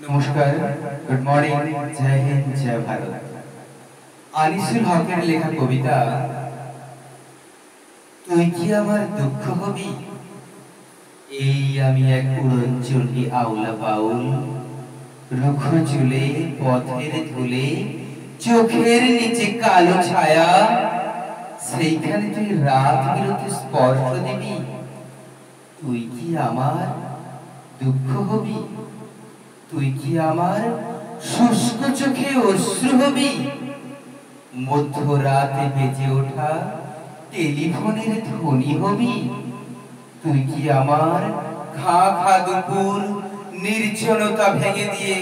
নমস্কার, good morning, জয় হিন্দ, জয় ভারত। আনিসুল হকের লেখা কবিতা তুই কি আমার দুঃখ হবি। এই আমি এক উড়নচণ্ডী আউলা বাউল, রুক্ষ চুলে পথের ধুলে চোখের নিচে কালো ছায়া, সেইখানে তুই রাত বিরতি স্পর্শ দিবি। তুই কি আমার দুঃখ হবি। তুই কি আমার শুষ্ক চোখে অশ্রু হবি। মধ্যরাতে বেজে ওঠা টেলিফোনের ধ্বনি হবি। তুই কি আমার খা খা দুপুর নির্জনতা ভেঙে দিয়ে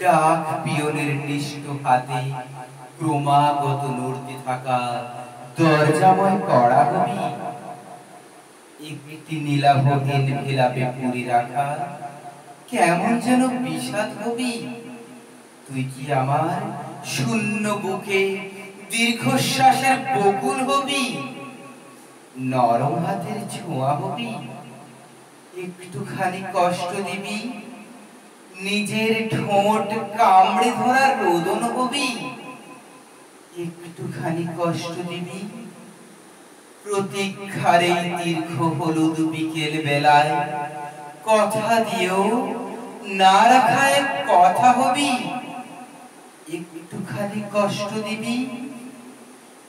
ডাক পিয়নের নিষ্ঠ হাতে ক্রমাগত নড়তে থাকা দরজাময় কড়া হবি। একটি নীলাভ এনভেলাপে পুরে রাখা কেমন যেন বিষাদ হবি। তুই কি আমার শূন্য বুকে দীর্ঘশ্বাসের বকুল হবি। নরম হাতের ছোঁয়া হবি। একটুখানি কষ্ট দিবি। নিজের ঠোঁট কামড়ে ধরা রোদন হবি। একটুখানি কষ্ট দিবি। প্রতীক্ষার এই দীর্ঘ হলুদ বিকেল বেলায় কথা দিয়েও না রাখা এক কথা হবি। একটুখানি কষ্ট দিবি।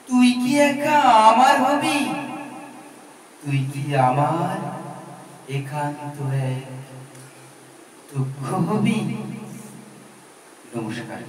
তুই কি একা আমার হবি। তুই কি আমার একান্ত এক দুঃখ হবি। নমস্কার।